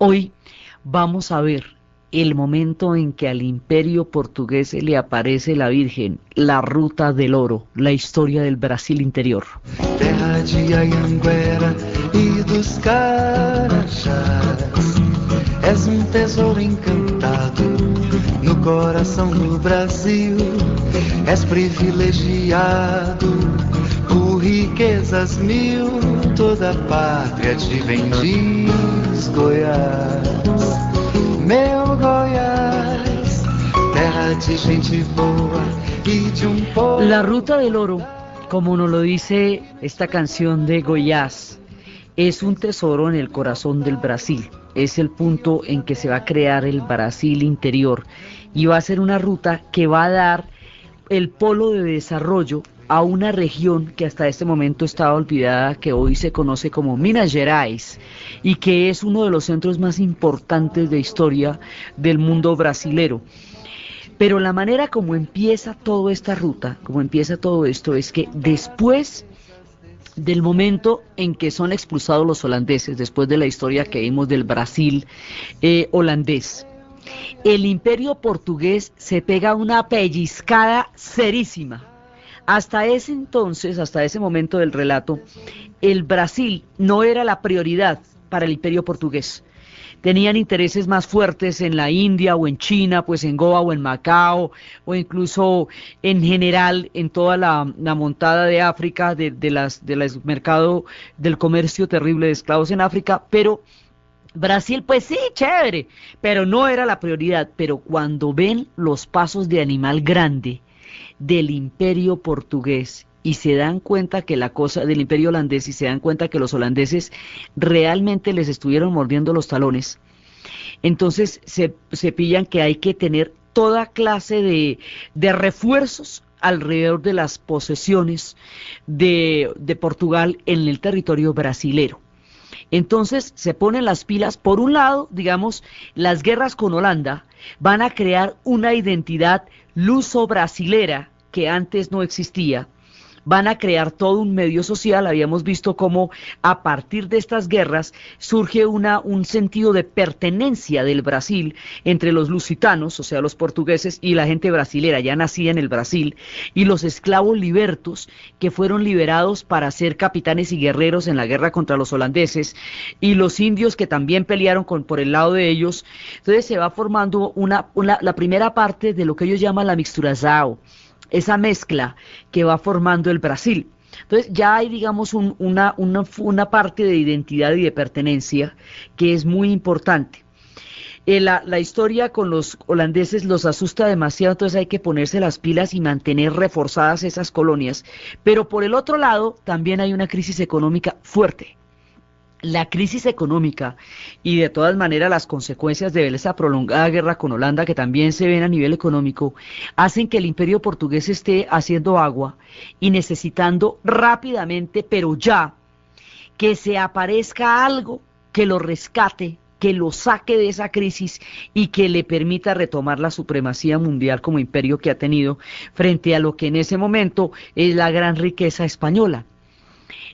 Hoy vamos a ver el momento en que al imperio portugués se le aparece la Virgen, la Ruta del Oro, la historia del Brasil interior. Terra de Anhanguera e dos Carajás, és tesouro encantado no coração do Brasil, és privilegiado por riquezas mil, toda a pátria te bendiz, Goiás, meu Goiás, terra de gente boa e de povo. La Ruta del Oro, como nos lo dice esta canción de Goiás, es un tesoro en el corazón del Brasil. Es el punto en que se va a crear el Brasil interior y va a ser una ruta que va a dar el polo de desarrollo a una región que hasta este momento estaba olvidada, que hoy se conoce como Minas Gerais y que es uno de los centros más importantes de historia del mundo brasilero. Pero la manera como empieza toda esta ruta, como empieza todo esto, es que después del momento en que son expulsados los holandeses, después de la historia que vimos del Brasil holandés, el imperio portugués se pega una pellizcada serísima. Hasta ese entonces, hasta ese momento del relato, el Brasil no era la prioridad para el imperio portugués. Tenían intereses más fuertes en la India o en China, pues en Goa o en Macao, o incluso en general en toda la montada de África, del mercado del comercio terrible de esclavos en África, pero Brasil, pues sí, chévere, pero no era la prioridad. Pero cuando ven los pasos de animal grande del imperio portugués y se dan cuenta que la cosa del imperio holandés y se dan cuenta que los holandeses realmente les estuvieron mordiendo los talones, entonces se pillan que hay que tener toda clase de refuerzos alrededor de las posesiones de Portugal en el territorio brasilero. Entonces se ponen las pilas. Por un lado, digamos, las guerras con Holanda van a crear una identidad luso-brasilera que antes no existía. Van a crear todo un medio social. Habíamos visto cómo a partir de estas guerras surge un sentido de pertenencia del Brasil entre los lusitanos, o sea, los portugueses, y la gente brasilera, ya nacida en el Brasil, y los esclavos libertos que fueron liberados para ser capitanes y guerreros en la guerra contra los holandeses, y los indios que también pelearon por el lado de ellos. Entonces se va formando la primera parte de lo que ellos llaman la mixturazao, esa mezcla que va formando el Brasil. Entonces ya hay, digamos, una parte de identidad y de pertenencia que es muy importante. La historia con los holandeses los asusta demasiado, entonces hay que ponerse las pilas y mantener reforzadas esas colonias. Pero por el otro lado, también hay una crisis económica fuerte. La crisis económica y de todas maneras las consecuencias de esa prolongada guerra con Holanda, que también se ven a nivel económico, hacen que el imperio portugués esté haciendo agua y necesitando rápidamente, pero ya, que se aparezca algo que lo rescate, que lo saque de esa crisis y que le permita retomar la supremacía mundial como imperio que ha tenido frente a lo que en ese momento es la gran riqueza española.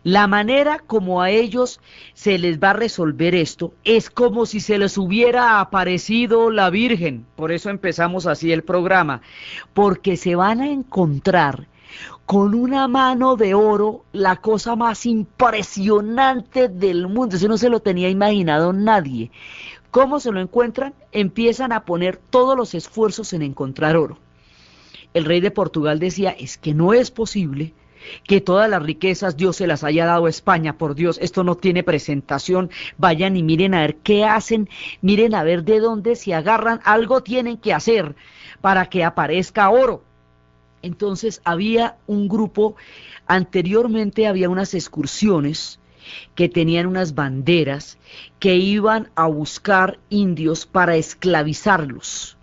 La manera como a ellos se les va a resolver esto es como si se les hubiera aparecido la Virgen. Por eso empezamos así el programa, porque se van a encontrar con una mano de oro, la cosa más impresionante del mundo. Eso no se lo tenía imaginado nadie. ¿Cómo se lo encuentran? Empiezan a poner todos los esfuerzos en encontrar oro. El rey de Portugal decía, es que no es posible que todas las riquezas Dios se las haya dado a España. Por Dios, esto no tiene presentación. Vayan y miren a ver qué hacen, miren a ver de dónde se agarran. Algo tienen que hacer para que aparezca oro. Entonces había un grupo, anteriormente había unas excursiones que tenían unas banderas que iban a buscar indios para esclavizarlos.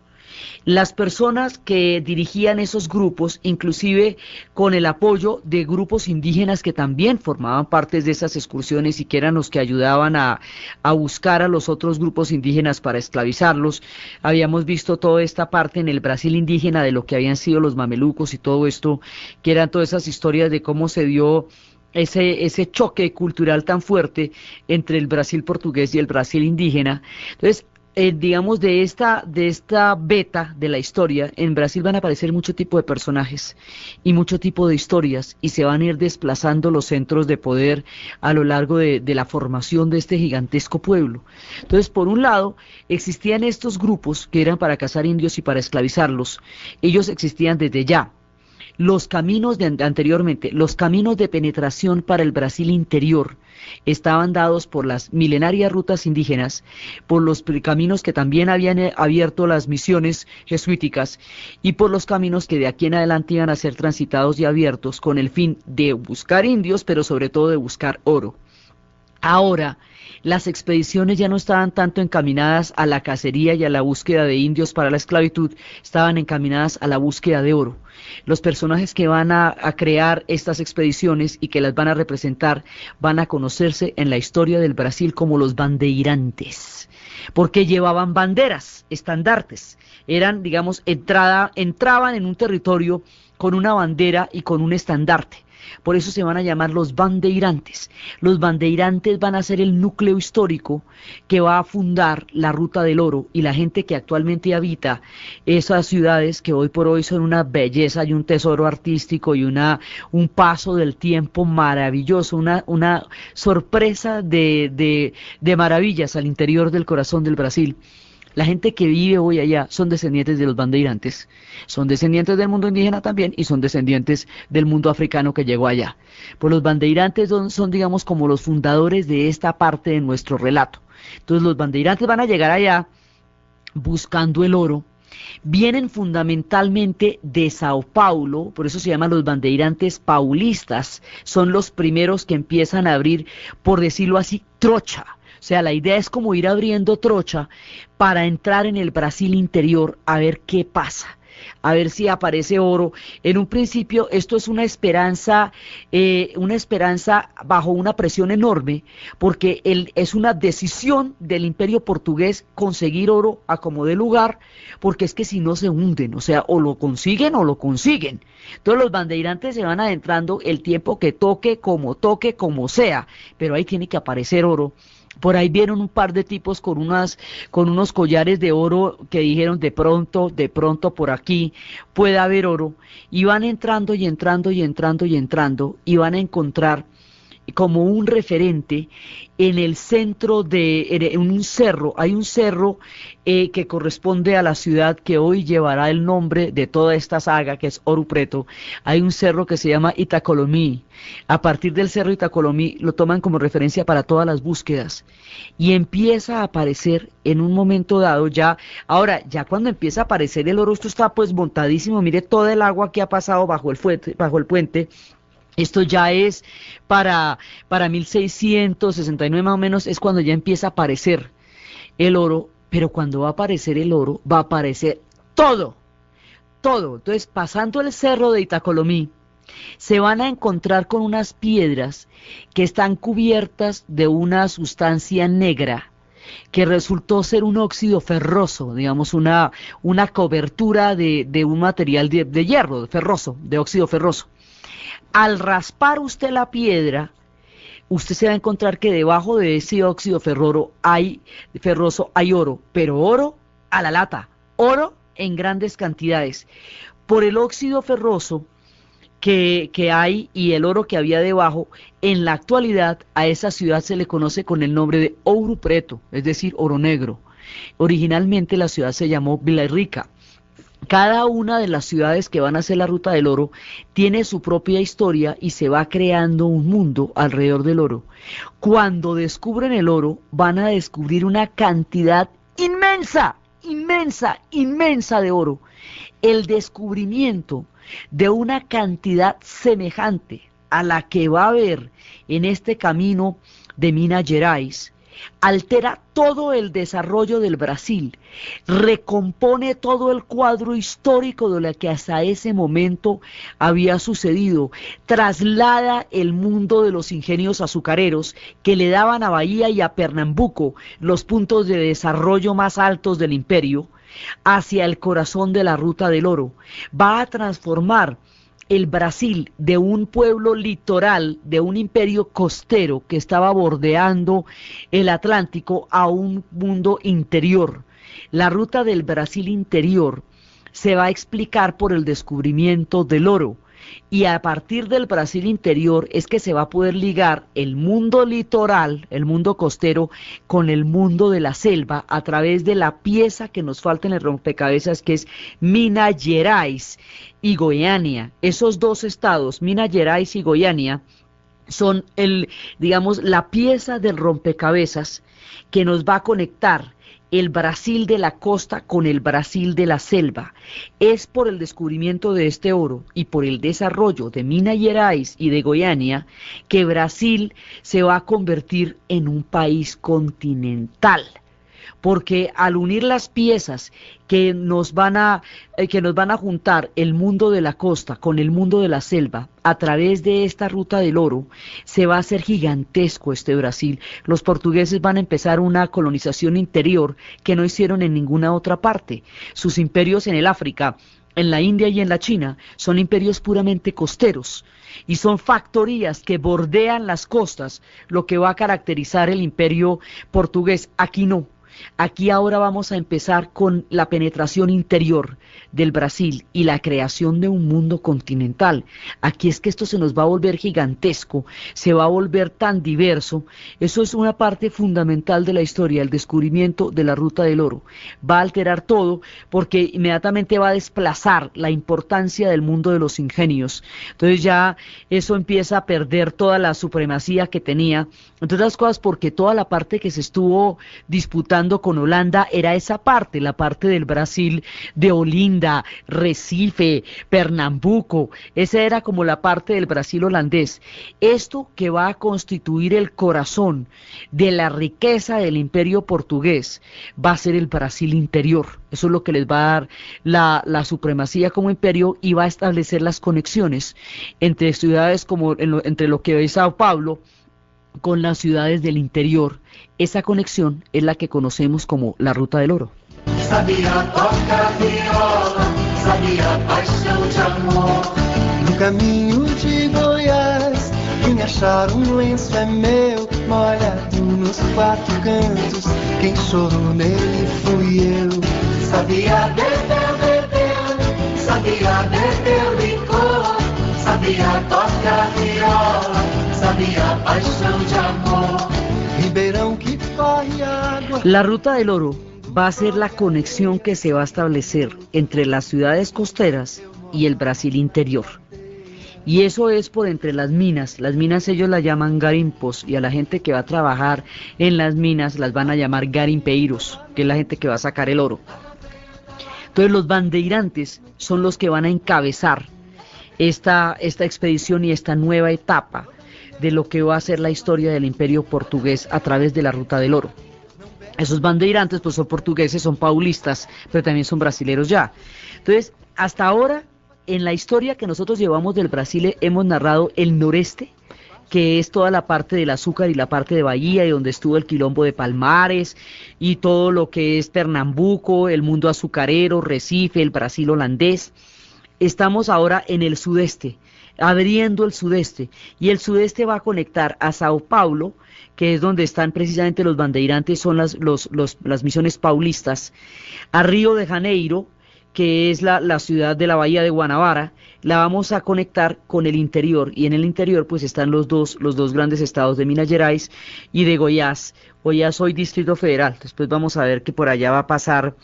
Las personas que dirigían esos grupos, inclusive con el apoyo de grupos indígenas que también formaban parte de esas excursiones y que eran los que ayudaban a buscar a los otros grupos indígenas para esclavizarlos. Habíamos visto toda esta parte en el Brasil indígena de lo que habían sido los mamelucos y todo esto, que eran todas esas historias de cómo se dio ese choque cultural tan fuerte entre el Brasil portugués y el Brasil indígena. Entonces, digamos, de esta beta de la historia, en Brasil van a aparecer mucho tipo de personajes y mucho tipo de historias y se van a ir desplazando los centros de poder a lo largo de la formación de este gigantesco pueblo. Entonces, por un lado, existían estos grupos que eran para cazar indios y para esclavizarlos. Ellos existían desde ya. Los caminos anteriormente, los caminos de penetración para el Brasil interior estaban dados por las milenarias rutas indígenas, por los caminos que también habían abierto las misiones jesuíticas y por los caminos que de aquí en adelante iban a ser transitados y abiertos con el fin de buscar indios, pero sobre todo de buscar oro. Ahora, las expediciones ya no estaban tanto encaminadas a la cacería y a la búsqueda de indios para la esclavitud, estaban encaminadas a la búsqueda de oro. Los personajes que van a crear estas expediciones y que las van a representar van a conocerse en la historia del Brasil como los bandeirantes, porque llevaban banderas, estandartes, eran, digamos, entraban en un territorio con una bandera y con un estandarte. Por eso se van a llamar los bandeirantes. Los bandeirantes van a ser el núcleo histórico que va a fundar la Ruta del Oro, y la gente que actualmente habita esas ciudades que hoy por hoy son una belleza y un tesoro artístico y un paso del tiempo maravilloso, una sorpresa de maravillas al interior del corazón del Brasil. La gente que vive hoy allá son descendientes de los bandeirantes, son descendientes del mundo indígena también y son descendientes del mundo africano que llegó allá. Pues los bandeirantes son, digamos, como los fundadores de esta parte de nuestro relato. Entonces los bandeirantes van a llegar allá buscando el oro. Vienen fundamentalmente de Sao Paulo, por eso se llaman los bandeirantes paulistas, son los primeros que empiezan a abrir, por decirlo así, trocha. O sea, la idea es como ir abriendo trocha para entrar en el Brasil interior a ver qué pasa, a ver si aparece oro. En un principio esto es una esperanza bajo una presión enorme, porque es una decisión del Imperio portugués conseguir oro a como dé lugar, porque es que si no se hunden, o sea, o lo consiguen o lo consiguen. Entonces los bandeirantes se van adentrando el tiempo que toque, como sea, pero ahí tiene que aparecer oro. Por ahí vieron un par de tipos con unos collares de oro que dijeron de pronto por aquí puede haber oro, y van entrando y entrando y entrando y entrando y van a encontrar como un referente en el centro en un cerro. Hay un cerro que corresponde a la ciudad que hoy llevará el nombre de toda esta saga, que es Ouro Preto. Hay un cerro que se llama Itacolomí. A partir del cerro Itacolomí lo toman como referencia para todas las búsquedas y empieza a aparecer en un momento dado ya. Ahora, ya cuando empieza a aparecer el oro, esto está pues montadísimo. Mire todo el agua que ha pasado bajo el puente. Esto ya es para 1669 más o menos, es cuando ya empieza a aparecer el oro, pero cuando va a aparecer el oro, va a aparecer todo. Entonces, pasando el cerro de Itacolomí, se van a encontrar con unas piedras que están cubiertas de una sustancia negra, que resultó ser un óxido ferroso, digamos una cobertura de un material de hierro, ferroso, de óxido ferroso. Al raspar usted la piedra, usted se va a encontrar que debajo de ese óxido ferroso hay oro, pero oro a la lata, oro en grandes cantidades. Por el óxido ferroso que hay y el oro que había debajo, en la actualidad a esa ciudad se le conoce con el nombre de Ouro Preto, es decir, oro negro. Originalmente la ciudad se llamó Vila Rica. Cada una de las ciudades que van a hacer la Ruta del Oro tiene su propia historia y se va creando un mundo alrededor del oro. Cuando descubren el oro, van a descubrir una cantidad inmensa de oro. El descubrimiento de una cantidad semejante a la que va a haber en este camino de Minas Gerais altera todo el desarrollo del Brasil, recompone todo el cuadro histórico de lo que hasta ese momento había sucedido, traslada el mundo de los ingenios azucareros que le daban a Bahía y a Pernambuco los puntos de desarrollo más altos del imperio, hacia el corazón de la Ruta del Oro. Va a transformar el Brasil de un pueblo litoral, de un imperio costero que estaba bordeando el Atlántico a un mundo interior. La ruta del Brasil interior se va a explicar por el descubrimiento del oro. Y a partir del Brasil interior es que se va a poder ligar el mundo litoral, el mundo costero, con el mundo de la selva a través de la pieza que nos falta en el rompecabezas, que es Minas Gerais y Goiânia. Esos dos estados, Minas Gerais y Goiânia, son digamos, la pieza del rompecabezas que nos va a conectar el Brasil de la costa con el Brasil de la selva. Es por el descubrimiento de este oro y por el desarrollo de Minas Gerais y de Goiânia que Brasil se va a convertir en un país continental. Porque al unir las piezas que nos van a juntar el mundo de la costa con el mundo de la selva a través de esta ruta del oro, se va a hacer gigantesco este Brasil. Los portugueses van a empezar una colonización interior que no hicieron en ninguna otra parte. Sus imperios en el África, en la India y en la China son imperios puramente costeros y son factorías que bordean las costas, lo que va a caracterizar el imperio portugués. Aquí no. Aquí ahora vamos a empezar con la penetración interior del Brasil y la creación de un mundo continental. Aquí es que esto se nos va a volver gigantesco, se va a volver tan diverso. Eso es una parte fundamental de la historia, el descubrimiento de la ruta del oro. Va a alterar todo porque inmediatamente va a desplazar la importancia del mundo de los ingenios. Entonces ya eso empieza a perder toda la supremacía que tenía, entre otras cosas porque toda la parte que se estuvo disputando con Holanda era esa parte, la parte del Brasil de Olinda, Recife, Pernambuco. Esa era como la parte del Brasil holandés. Esto que va a constituir el corazón de la riqueza del imperio portugués va a ser el Brasil interior. Eso es lo que les va a dar la supremacía como imperio y va a establecer las conexiones entre ciudades como entre lo que es Sao Paulo con las ciudades del interior. Esa conexión es la que conocemos como la Ruta del Oro. Sabia tocar viola, sabia paixão de amor. No caminho de Goiás, vim achar lenço é meu, molhado nos quatro cantos. Quem chorou nele fui eu. Sabia beber, sabia beber licor, sabia tocar viola, sabia paixão de amor. Ribeirão que corre água. La Ruta del Oro va a ser la conexión que se va a establecer entre las ciudades costeras y el Brasil interior. Y eso es por entre las minas. Las minas ellos las llaman garimpos y a la gente que va a trabajar en las minas las van a llamar garimpeiros, que es la gente que va a sacar el oro. Entonces los bandeirantes son los que van a encabezar esta expedición y esta nueva etapa de lo que va a ser la historia del imperio portugués a través de la Ruta del Oro. Esos bandeirantes pues son portugueses, son paulistas, pero también son brasileros ya. Entonces, hasta ahora, en la historia que nosotros llevamos del Brasil, hemos narrado el noreste, que es toda la parte del azúcar y la parte de Bahía, y donde estuvo el quilombo de Palmares, y todo lo que es Pernambuco, el mundo azucarero, Recife, el Brasil holandés. Estamos ahora en el sudeste, abriendo el sudeste, y el sudeste va a conectar a Sao Paulo, que es donde están precisamente los bandeirantes, son las misiones paulistas, a Río de Janeiro, que es la ciudad de la bahía de Guanabara. La vamos a conectar con el interior, y en el interior pues están los dos grandes estados de Minas Gerais y de Goiás. Goiás hoy Distrito Federal. Después vamos a ver que por allá va a pasar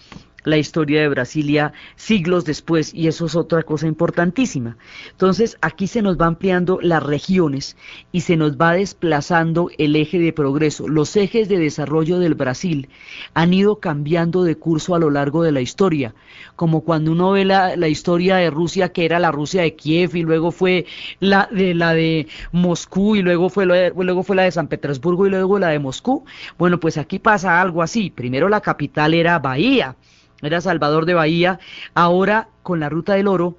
la historia de Brasilia siglos después, y eso es otra cosa importantísima. Entonces aquí se nos va ampliando las regiones y se nos va desplazando el eje de progreso. Los ejes de desarrollo del Brasil han ido cambiando de curso a lo largo de la historia, como cuando uno ve la historia de Rusia, que era la Rusia de Kiev, y luego fue la de Moscú, y luego fue la de San Petersburgo, y luego la de Moscú. Bueno, pues aquí pasa algo así. Primero la capital era Bahía, era Salvador de Bahía. Ahora con la Ruta del Oro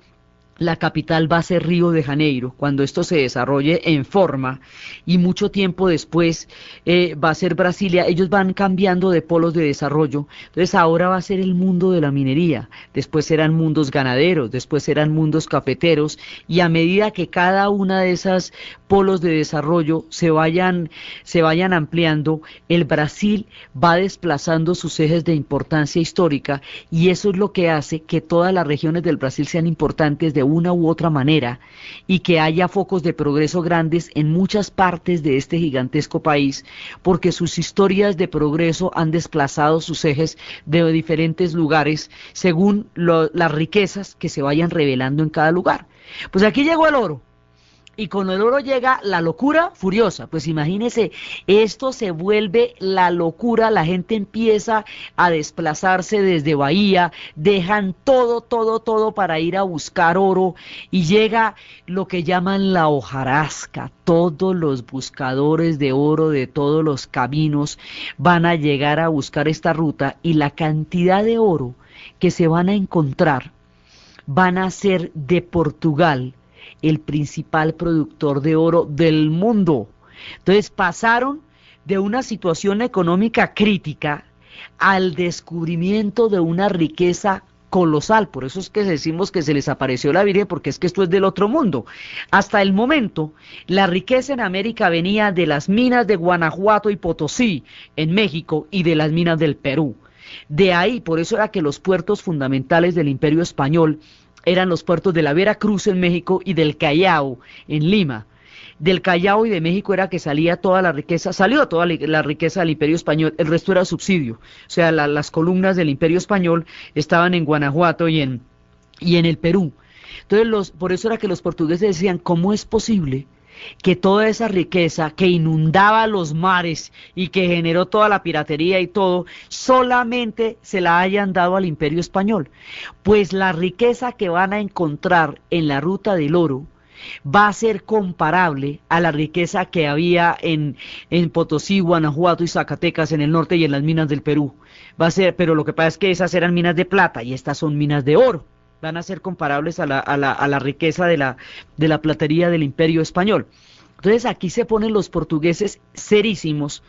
la capital va a ser Río de Janeiro, cuando esto se desarrolle en forma, y mucho tiempo después va a ser Brasilia. Ellos van cambiando de polos de desarrollo. Entonces ahora va a ser el mundo de la minería, después serán mundos ganaderos, después serán mundos cafeteros, y a medida que cada una de esas polos de desarrollo se vayan ampliando, el Brasil va desplazando sus ejes de importancia histórica, y eso es lo que hace que todas las regiones del Brasil sean importantes de una u otra manera, y que haya focos de progreso grandes en muchas partes de este gigantesco país, porque sus historias de progreso han desplazado sus ejes de diferentes lugares según las riquezas que se vayan revelando en cada lugar. Pues aquí llegó el oro. Y con el oro llega la locura furiosa. Pues imagínese, esto se vuelve la locura, la gente empieza a desplazarse desde Bahía, dejan todo para ir a buscar oro, y llega lo que llaman la hojarasca. Todos los buscadores de oro de todos los caminos van a llegar a buscar esta ruta, y la cantidad de oro que se van a encontrar van a ser de Portugal el principal productor de oro del mundo. Entonces pasaron de una situación económica crítica al descubrimiento de una riqueza colosal. Por eso es que decimos que se les apareció la Virgen, porque es que esto es del otro mundo. Hasta el momento, la riqueza en América venía de las minas de Guanajuato y Potosí, en México, y de las minas del Perú. De ahí, por eso era que los puertos fundamentales del Imperio Español eran los puertos de la Veracruz en México y del Callao en Lima. Del Callao y de México era que salía toda la riqueza, salió toda la riqueza del Imperio Español, el resto era subsidio. O sea, las columnas del Imperio Español estaban en Guanajuato y en el Perú. Entonces, por eso era que los portugueses decían, ¿cómo es posible que toda esa riqueza que inundaba los mares y que generó toda la piratería y todo, solamente se la hayan dado al Imperio Español? Pues la riqueza que van a encontrar en la Ruta del Oro va a ser comparable a la riqueza que había en Potosí, Guanajuato y Zacatecas en el norte y en las minas del Perú. Va a ser, pero lo que pasa es que esas eran minas de plata y estas son minas de oro. Van a ser comparables a la riqueza de la platería del Imperio Español. Entonces aquí se ponen los portugueses serísimos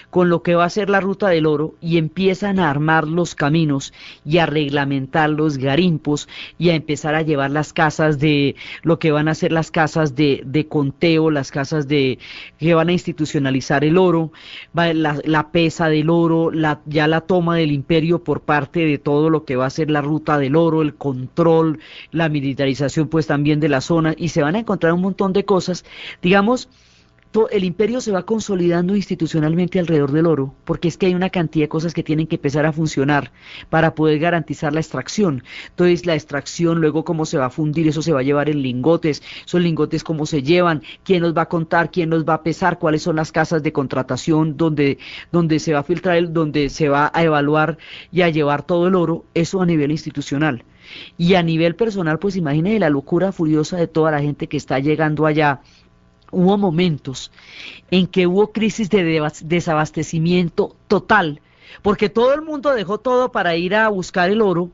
con lo que va a ser la Ruta del Oro, y empiezan a armar los caminos y a reglamentar los garimpos y a empezar a llevar las casas de lo que van a ser las casas de conteo, las casas que van a institucionalizar el oro, la pesa del oro, ya la toma del imperio por parte de todo lo que va a ser la Ruta del Oro, el control, la militarización pues también de la zona, y se van a encontrar un montón de cosas, digamos. El imperio se va consolidando institucionalmente alrededor del oro, porque es que hay una cantidad de cosas que tienen que empezar a funcionar para poder garantizar la extracción. Entonces la extracción, luego cómo se va a fundir, eso se va a llevar en lingotes, esos lingotes cómo se llevan, quién los va a contar, quién los va a pesar, cuáles son las casas de contratación donde se va a filtrar, donde se va a evaluar y a llevar todo el oro, eso a nivel institucional. Y a nivel personal, pues imagínense la locura furiosa de toda la gente que está llegando allá. Hubo momentos en que hubo crisis de desabastecimiento total, porque todo el mundo dejó todo para ir a buscar el oro,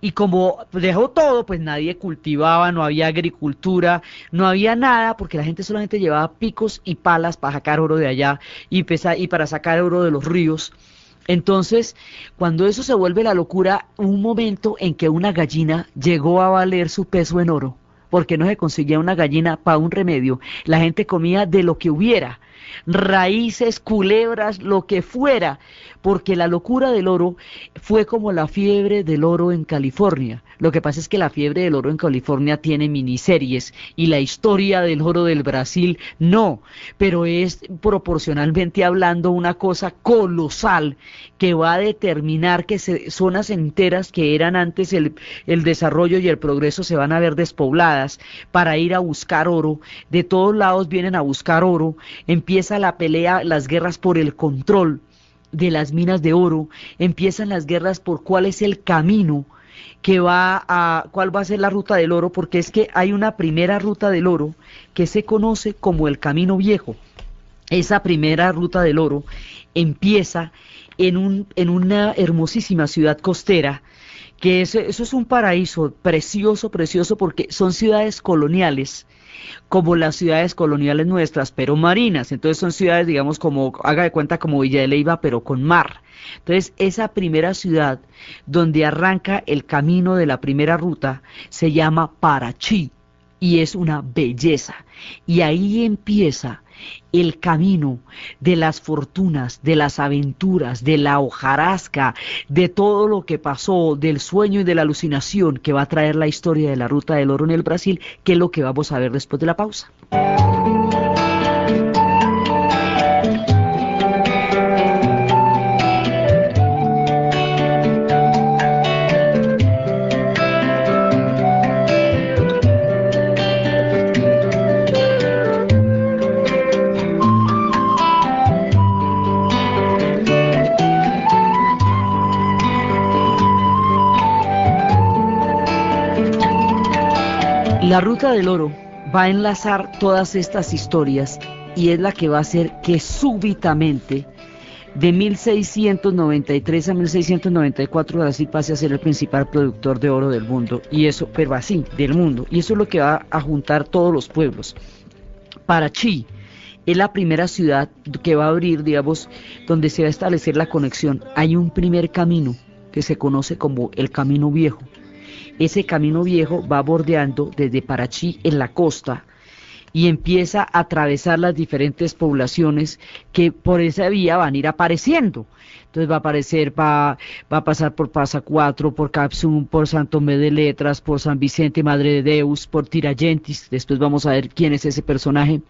y como dejó todo, pues nadie cultivaba, no había agricultura, no había nada, porque la gente solamente llevaba picos y palas para sacar oro de allá y para sacar oro de los ríos. Entonces, cuando eso se vuelve la locura, hubo un momento en que una gallina llegó a valer su peso en oro, porque no se conseguía una gallina para un remedio. La gente comía de lo que hubiera, raíces, culebras, lo que fuera, porque la locura del oro fue como la fiebre del oro en California. Lo que pasa es que la fiebre del oro en California tiene miniseries y la historia del oro del Brasil no, pero es proporcionalmente hablando una cosa colosal que va a determinar que zonas enteras que eran antes el desarrollo y el progreso se van a ver despobladas para ir a buscar oro. De todos lados vienen a buscar oro, empieza la pelea, las guerras por el control de las minas de oro, empiezan las guerras por cuál es el camino cuál va a ser la Ruta del Oro, porque es que hay una primera Ruta del Oro que se conoce como el Camino Viejo. Esa primera Ruta del Oro empieza en una hermosísima ciudad costera que eso es un paraíso precioso, precioso, porque son ciudades coloniales, como las ciudades coloniales nuestras, pero marinas. Entonces son ciudades, digamos, como, haga de cuenta, como Villa de Leyva, pero con mar. Entonces, esa primera ciudad donde arranca el camino de la primera ruta se llama Parachi y es una belleza. Y ahí empieza el camino de las fortunas, de las aventuras, de la hojarasca, de todo lo que pasó, del sueño y de la alucinación que va a traer la historia de la Ruta del Oro en el Brasil, que es lo que vamos a ver después de la pausa. La Ruta del Oro va a enlazar todas estas historias y es la que va a hacer que súbitamente de 1693 a 1694 Brasil pase a ser el principal productor de oro del mundo, y eso, pero así, del mundo, y eso es lo que va a juntar todos los pueblos. Parachi es la primera ciudad que va a abrir, digamos, donde se va a establecer la conexión. Hay un primer camino que se conoce como el Camino Viejo. Ese camino viejo va bordeando desde Parachi en la costa y empieza a atravesar las diferentes poblaciones que por esa vía van a ir apareciendo. Entonces va a aparecer, va a pasar por Pasa Cuatro, por Capsum, por San Tomé de Letras, por San Vicente Madre de Deus, por Tiragentis, después vamos a ver quién es ese personaje,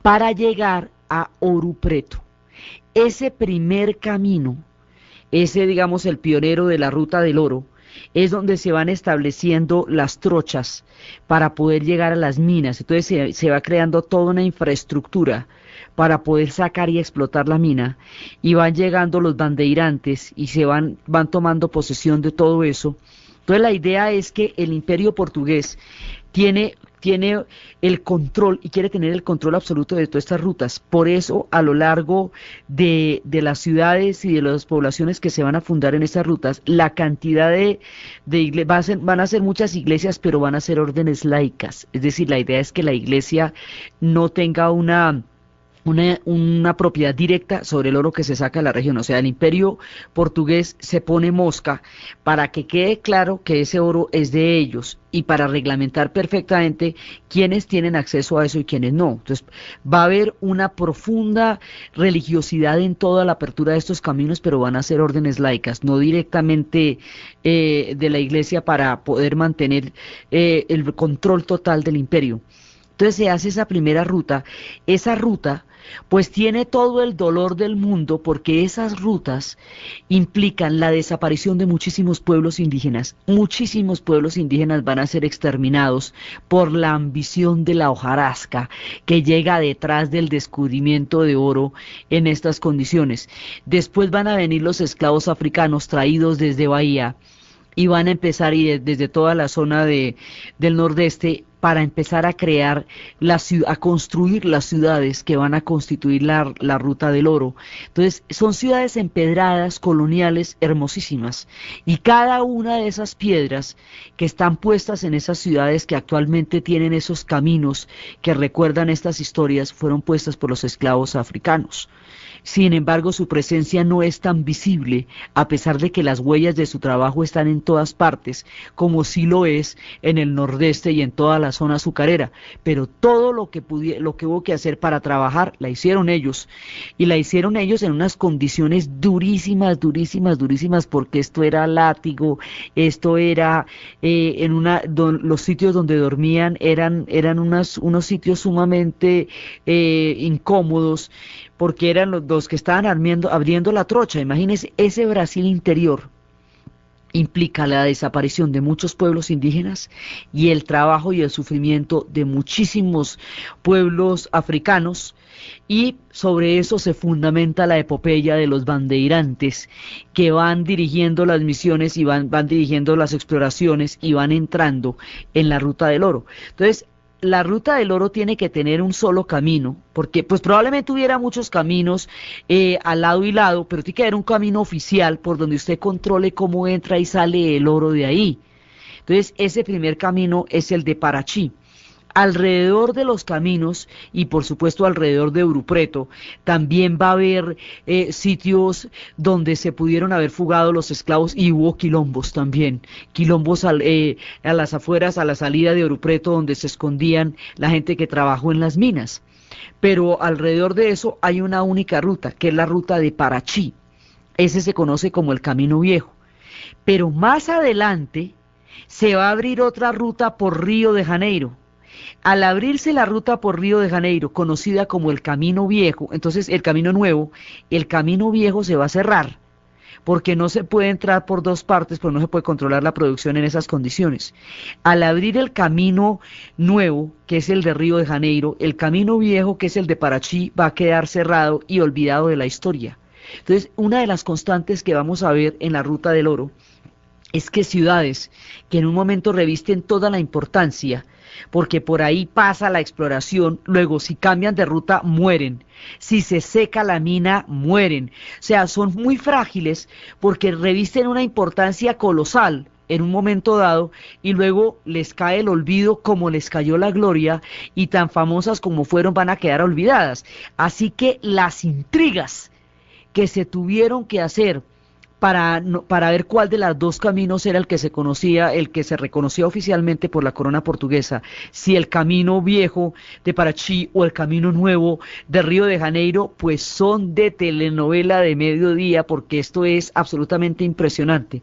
para llegar a Ouro Preto. Ese primer camino, ese digamos el pionero de la Ruta del Oro, es donde se van estableciendo las trochas para poder llegar a las minas. Entonces se va creando toda una infraestructura para poder sacar y explotar la mina, y van llegando los bandeirantes y se van tomando posesión de todo eso. Entonces la idea es que el imperio portugués tiene el control y quiere tener el control absoluto de todas estas rutas. Por eso, a lo largo de las ciudades y de las poblaciones que se van a fundar en estas rutas, la cantidad van a ser muchas iglesias, pero van a ser órdenes laicas. Es decir, la idea es que la iglesia no tenga una propiedad directa sobre el oro que se saca de la región. O sea, el imperio portugués se pone mosca para que quede claro que ese oro es de ellos y para reglamentar perfectamente quiénes tienen acceso a eso y quiénes no. Entonces va a haber una profunda religiosidad en toda la apertura de estos caminos, pero van a ser órdenes laicas, no directamente de la iglesia, para poder mantener el control total del imperio. Entonces se hace esa primera ruta. Esa ruta pues tiene todo el dolor del mundo, porque esas rutas implican la desaparición de muchísimos pueblos indígenas. Muchísimos pueblos indígenas van a ser exterminados por la ambición de la hojarasca que llega detrás del descubrimiento de oro en estas condiciones. Después van a venir los esclavos africanos traídos desde Bahía y van a empezar desde toda la zona del nordeste para empezar a crear, a construir las ciudades que van a constituir la Ruta del Oro. Entonces, son ciudades empedradas, coloniales, hermosísimas. Y cada una de esas piedras que están puestas en esas ciudades que actualmente tienen esos caminos que recuerdan estas historias, fueron puestas por los esclavos africanos. Sin embargo, su presencia no es tan visible, a pesar de que las huellas de su trabajo están en todas partes, como sí lo es en el nordeste y en toda la zona azucarera. Pero todo lo que hubo que hacer para trabajar, la hicieron ellos. Y la hicieron ellos en unas condiciones durísimas, durísimas, durísimas, porque esto era látigo, esto era los sitios donde dormían eran unos sitios sumamente incómodos, porque eran los que estaban abriendo la trocha. Imagínense, ese Brasil interior implica la desaparición de muchos pueblos indígenas y el trabajo y el sufrimiento de muchísimos pueblos africanos, y sobre eso se fundamenta la epopeya de los bandeirantes, que van dirigiendo las misiones y van dirigiendo las exploraciones y van entrando en la Ruta del Oro. Entonces, la ruta del oro tiene que tener un solo camino, porque pues probablemente hubiera muchos caminos al lado y lado, pero tiene que haber un camino oficial por donde usted controle cómo entra y sale el oro de ahí. Entonces, ese primer camino es el de Parachi. Alrededor de los caminos y por supuesto alrededor de Ouro Preto también va a haber sitios donde se pudieron haber fugado los esclavos y hubo quilombos también, quilombos a las afueras, a la salida de Ouro Preto donde se escondían la gente que trabajó en las minas. Pero alrededor de eso hay una única ruta, que es la ruta de Parachi. Ese se conoce como el Camino Viejo. Pero más adelante se va a abrir otra ruta por Río de Janeiro. Al abrirse la ruta por Río de Janeiro, conocida como el Camino Viejo, entonces el Camino Nuevo, el Camino Viejo se va a cerrar, porque no se puede entrar por dos partes, porque no se puede controlar la producción en esas condiciones. Al abrir el Camino Nuevo, que es el de Río de Janeiro, el Camino Viejo, que es el de Parachi, va a quedar cerrado y olvidado de la historia. Entonces, una de las constantes que vamos a ver en la Ruta del Oro es que ciudades que en un momento revisten toda la importancia, porque por ahí pasa la exploración, luego si cambian de ruta mueren, si se seca la mina mueren, o sea, son muy frágiles porque revisten una importancia colosal en un momento dado y luego les cae el olvido como les cayó la gloria y tan famosas como fueron van a quedar olvidadas. Así que las intrigas que se tuvieron que hacer para ver cuál de los dos caminos era el que se conocía, el que se reconocía oficialmente por la corona portuguesa, si el camino viejo de Parachi o el camino nuevo de Río de Janeiro, pues son de telenovela de mediodía, porque esto es absolutamente impresionante.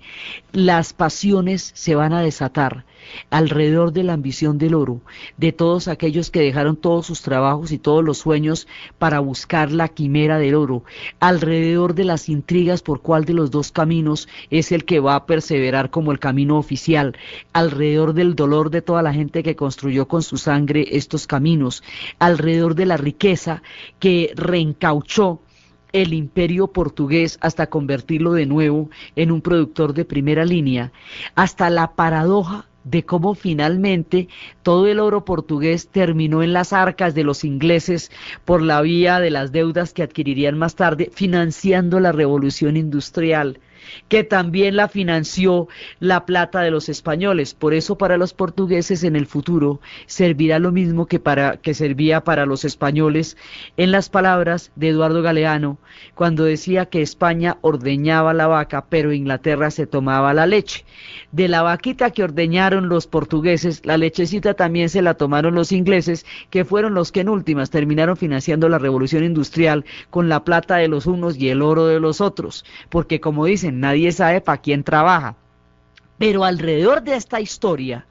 Las pasiones se van a desatar alrededor de la ambición del oro, de todos aquellos que dejaron todos sus trabajos y todos los sueños para buscar la quimera del oro, alrededor de las intrigas por cuál de los dos caminos es el que va a perseverar como el camino oficial, alrededor del dolor de toda la gente que construyó con su sangre estos caminos, alrededor de la riqueza que reencauchó el imperio portugués hasta convertirlo de nuevo en un productor de primera línea, hasta la paradoja de cómo finalmente todo el oro portugués terminó en las arcas de los ingleses por la vía de las deudas que adquirirían más tarde, financiando la revolución industrial, que también la financió la plata de los españoles. Por eso para los portugueses en el futuro servirá lo mismo que servía para los españoles, en las palabras de Eduardo Galeano, cuando decía que España ordeñaba la vaca, pero Inglaterra se tomaba la leche. De la vaquita que ordeñaron los portugueses, la lechecita también se la tomaron los ingleses, que fueron los que en últimas terminaron financiando la revolución industrial con la plata de los unos y el oro de los otros, porque como dicen, nadie sabe para quién trabaja. Pero alrededor de esta historia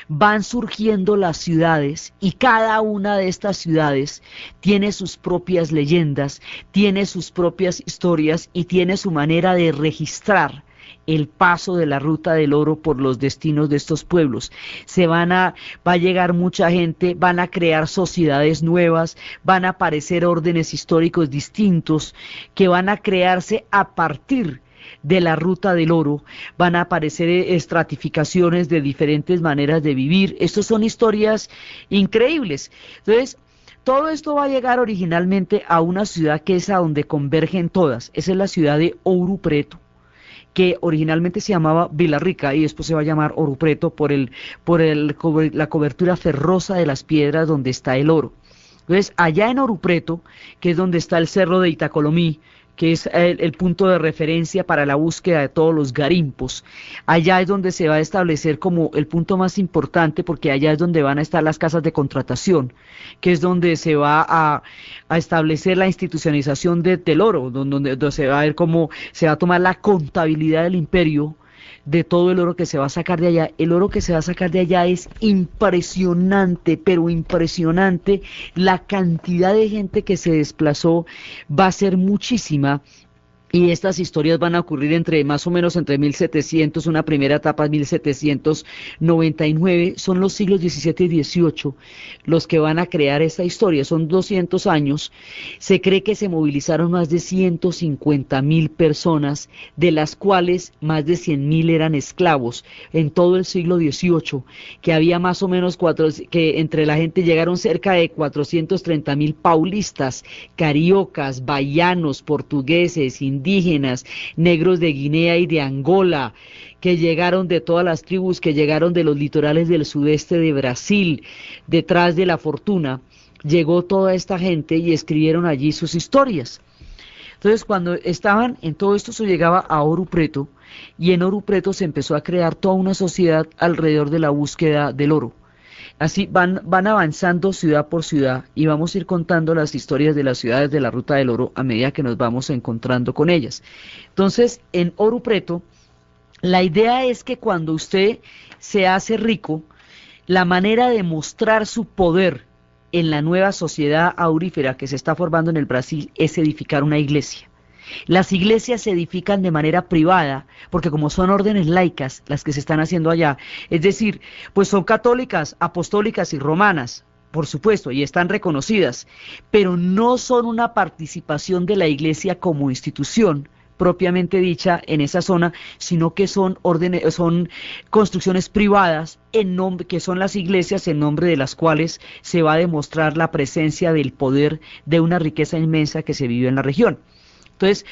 van surgiendo las ciudades y cada una de estas ciudades tiene sus propias leyendas, tiene sus propias historias y tiene su manera de registrar el paso de la ruta del oro por los destinos de estos pueblos. Va a llegar mucha gente, van a crear sociedades nuevas, van a aparecer órdenes históricos distintos que van a crearse a partir de la ruta del oro, van a aparecer estratificaciones de diferentes maneras de vivir. Estas son historias increíbles. Entonces, todo esto va a llegar originalmente a una ciudad que es a donde convergen todas. Esa es la ciudad de Ouro Preto, que originalmente se llamaba Vila Rica y después se va a llamar Ouro Preto por la cobertura ferrosa de las piedras donde está el oro. Entonces, allá en Ouro Preto, que es donde está el cerro de Itacolomí, que es el punto de referencia para la búsqueda de todos los garimpos. Allá es donde se va a establecer como el punto más importante, porque allá es donde van a estar las casas de contratación, que es donde se va a establecer la institucionalización del oro, donde se va a ver cómo se va a tomar la contabilidad del imperio, de todo el oro que se va a sacar de allá. El oro que se va a sacar de allá es impresionante, pero impresionante. La cantidad de gente que se desplazó va a ser muchísima. Y estas historias van a ocurrir entre más o menos entre 1700, una primera etapa 1799, son los siglos XVII y XVIII los que van a crear esta historia, son 200 años. Se cree que se movilizaron más de 150.000 personas, de las cuales más de 100.000 eran esclavos en todo el siglo XVIII, que había más o menos que entre la gente llegaron cerca de 430.000 paulistas, cariocas, bahianos, portugueses, indígenas, negros de Guinea y de Angola, que llegaron de todas las tribus, que llegaron de los litorales del sudeste de Brasil, detrás de la fortuna, llegó toda esta gente y escribieron allí sus historias. Entonces, cuando estaban en todo esto, se llegaba a Ouro Preto, y en Ouro Preto se empezó a crear toda una sociedad alrededor de la búsqueda del oro. Así van avanzando ciudad por ciudad y vamos a ir contando las historias de las ciudades de la Ruta del Oro a medida que nos vamos encontrando con ellas. Entonces, en Ouro Preto, la idea es que cuando usted se hace rico, la manera de mostrar su poder en la nueva sociedad aurífera que se está formando en el Brasil es edificar una iglesia. Las iglesias se edifican de manera privada, porque como son órdenes laicas las que se están haciendo allá, es decir, pues son católicas, apostólicas y romanas, por supuesto, y están reconocidas, pero no son una participación de la iglesia como institución propiamente dicha en esa zona, sino que son construcciones privadas que son las iglesias en nombre de las cuales se va a demostrar la presencia del poder de una riqueza inmensa que se vive en la región. Entonces,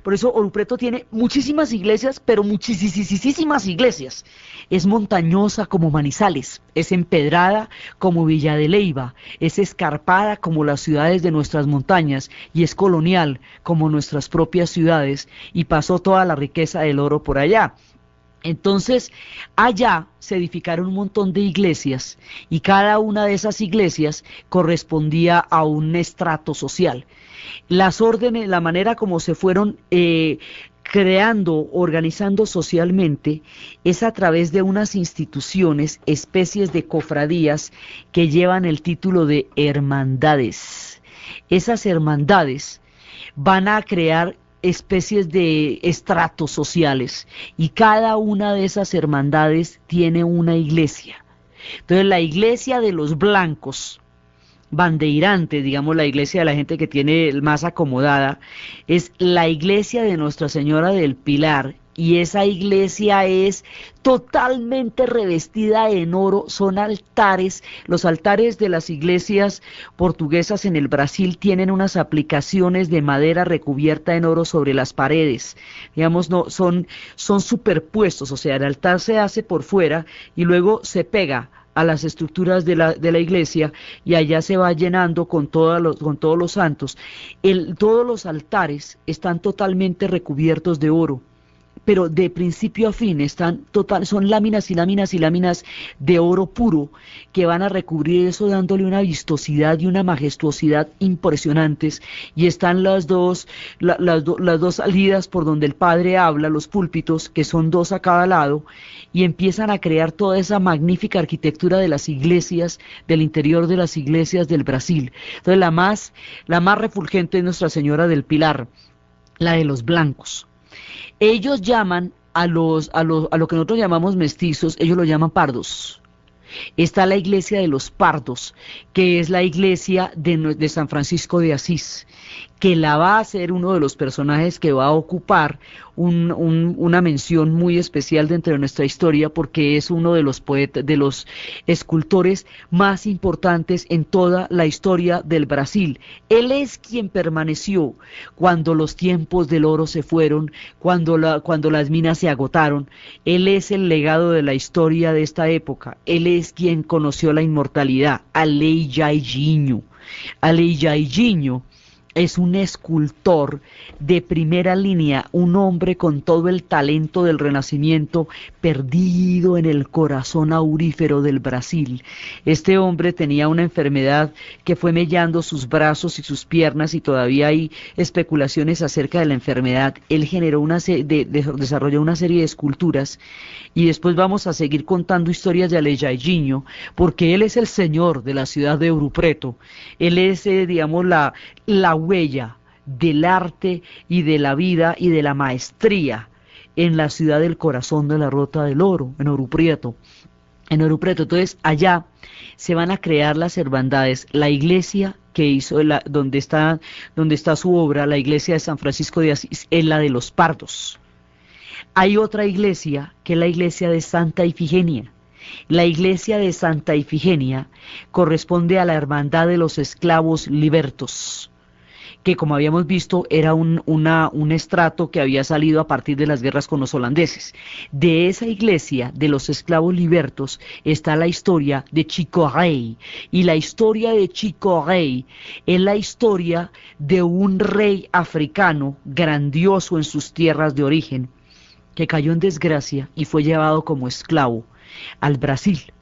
por eso Ouro Preto tiene muchísimas iglesias, pero muchísimas iglesias. Es montañosa como Manizales, es empedrada como Villa de Leyva, es escarpada como las ciudades de nuestras montañas y es colonial como nuestras propias ciudades, y pasó toda la riqueza del oro por allá. Entonces, allá se edificaron un montón de iglesias y cada una de esas iglesias correspondía a un estrato social. Las órdenes, la manera como se fueron creando, organizando socialmente, es a través de unas instituciones, especies de cofradías que llevan el título de hermandades. Esas hermandades van a crear especies de estratos sociales y cada una de esas hermandades tiene una iglesia. Entonces la iglesia de los blancos, bandeirantes, digamos la iglesia de la gente que tiene más acomodada, es la iglesia de Nuestra Señora del Pilar, y esa iglesia es totalmente revestida en oro, son altares. Los altares de las iglesias portuguesas en el Brasil tienen unas aplicaciones de madera recubierta en oro sobre las paredes, digamos, no son superpuestos, o sea, el altar se hace por fuera y luego se pega a las estructuras de la iglesia y allá se va llenando con todos los santos. Todos los altares están totalmente recubiertos de oro, pero de principio a fin son láminas y láminas y láminas de oro puro que van a recubrir eso, dándole una vistosidad y una majestuosidad impresionantes. Y están las dos salidas por donde el Padre habla, los púlpitos, que son dos a cada lado, y empiezan a crear toda esa magnífica arquitectura de las iglesias, del interior de las iglesias del Brasil. Entonces la más refulgente es Nuestra Señora del Pilar, la de los blancos. Ellos llaman a lo que nosotros llamamos mestizos, ellos lo llaman pardos. Está la iglesia de los pardos, que es la iglesia de San Francisco de Asís, que la va a ser uno de los personajes que va a ocupar una mención muy especial dentro de nuestra historia, porque es uno de los poetas, de los escultores más importantes en toda la historia del Brasil. Él es quien permaneció cuando los tiempos del oro se fueron, cuando las minas se agotaron. Él es el legado de la historia de esta época. Él es quien conoció la inmortalidad, Aleijadinho. Aleijadinho es un escultor de primera línea, un hombre con todo el talento del Renacimiento, perdido en el corazón aurífero del Brasil. Este hombre tenía una enfermedad que fue mellando sus brazos y sus piernas, y todavía hay especulaciones acerca de la enfermedad. Él generó desarrolló una serie de esculturas, y después vamos a seguir contando historias de Aleijadinho, porque él es el señor de la ciudad de Ouro Preto. Él es, digamos, la huella del arte y de la vida y de la maestría en la ciudad del corazón de la Ruta del Oro, en Ouro Preto. Entonces allá se van a crear las hermandades, la iglesia que hizo, donde está su obra, la iglesia de San Francisco de Asís, es la de los Pardos. Hay otra iglesia que es la iglesia de Santa Ifigenia. La iglesia de Santa Ifigenia corresponde a la hermandad de los esclavos libertos, que como habíamos visto era un estrato que había salido a partir de las guerras con los holandeses. De esa iglesia de los esclavos libertos está la historia de Chico Rey, y la historia de Chico Rey es la historia de un rey africano grandioso en sus tierras de origen, que cayó en desgracia y fue llevado como esclavo al Brasil.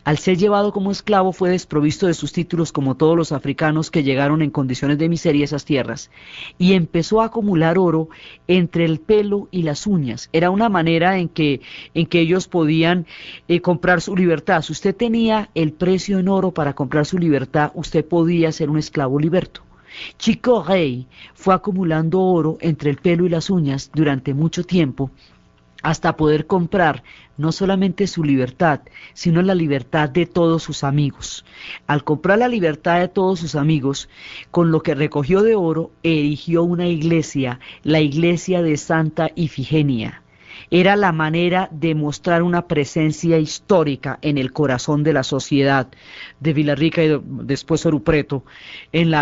Al ser llevado como esclavo fue desprovisto de sus títulos como todos los africanos que llegaron en condiciones de miseria a esas tierras, y empezó a acumular oro entre el pelo y las uñas. Era una manera en que ellos podían comprar su libertad. Si usted tenía el precio en oro para comprar su libertad, usted podía ser un esclavo liberto. Chico Rey fue acumulando oro entre el pelo y las uñas durante mucho tiempo, hasta poder comprar no solamente su libertad, sino la libertad de todos sus amigos. Al comprar la libertad de todos sus amigos, con lo que recogió de oro, erigió una iglesia, la iglesia de Santa Ifigenia. Era la manera de mostrar una presencia histórica en el corazón de la sociedad de Villarrica y después Ouro Preto, en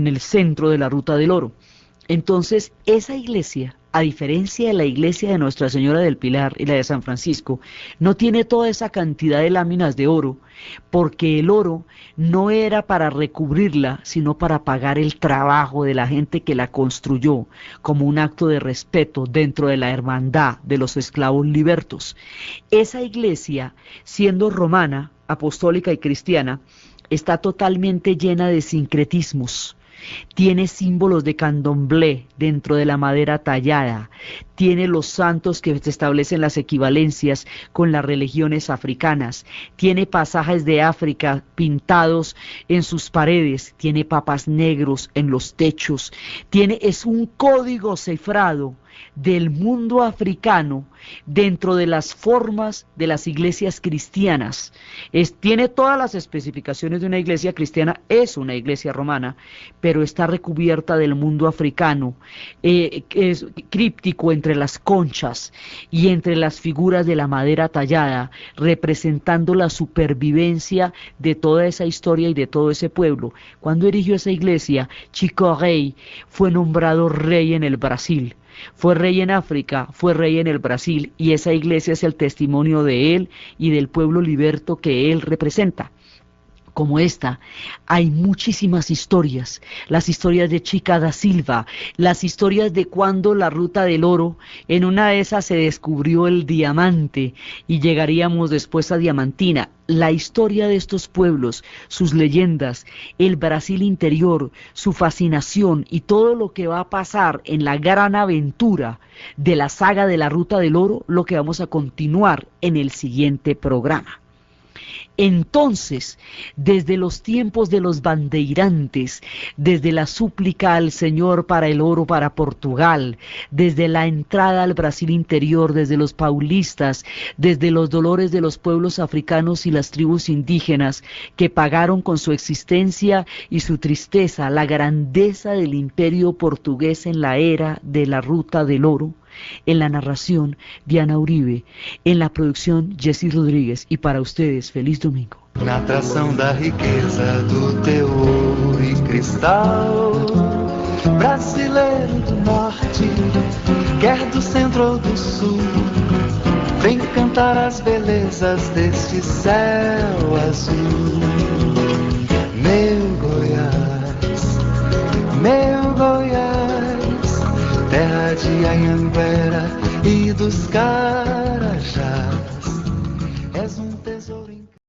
el centro de la Ruta del Oro. Entonces, esa iglesia, a diferencia de la iglesia de Nuestra Señora del Pilar y la de San Francisco, no tiene toda esa cantidad de láminas de oro, porque el oro no era para recubrirla, sino para pagar el trabajo de la gente que la construyó, como un acto de respeto dentro de la hermandad de los esclavos libertos. Esa iglesia, siendo romana, apostólica y cristiana, está totalmente llena de sincretismos. Tiene símbolos de candomblé dentro de la madera tallada, tiene los santos que se establecen las equivalencias con las religiones africanas, tiene pasajes de África pintados en sus paredes, tiene papas negros en los techos, es un código cifrado del mundo africano dentro de las formas de las iglesias cristianas. Tiene todas las especificaciones de una iglesia cristiana, es una iglesia romana, pero está recubierta del mundo africano, es críptico entre las conchas y entre las figuras de la madera tallada, representando la supervivencia de toda esa historia y de todo ese pueblo. Cuando erigió esa iglesia, Chico Rey fue nombrado rey en el Brasil. Fue rey en África, fue rey en el Brasil, y esa iglesia es el testimonio de él y del pueblo liberto que él representa. Como esta, hay muchísimas historias, las historias de Chica da Silva, las historias de cuando la Ruta del Oro, en una de esas se descubrió el diamante y llegaríamos después a Diamantina. La historia de estos pueblos, sus leyendas, el Brasil interior, su fascinación y todo lo que va a pasar en la gran aventura de la saga de la Ruta del Oro, lo que vamos a continuar en el siguiente programa. Entonces, desde los tiempos de los bandeirantes, desde la súplica al Señor para el oro para Portugal, desde la entrada al Brasil interior, desde los paulistas, desde los dolores de los pueblos africanos y las tribus indígenas que pagaron con su existencia y su tristeza la grandeza del imperio portugués en la era de la Ruta del Oro. En la narración, Diana Uribe. En la producción, Jessy Rodríguez. Y para ustedes, feliz domingo. Na atração da riqueza do teu ouro e cristal, brasileiro do norte, quer do centro ou do sul, vem cantar as belezas deste céu azul. Meu Goiás, terra de Anhanguera e dos Carajás.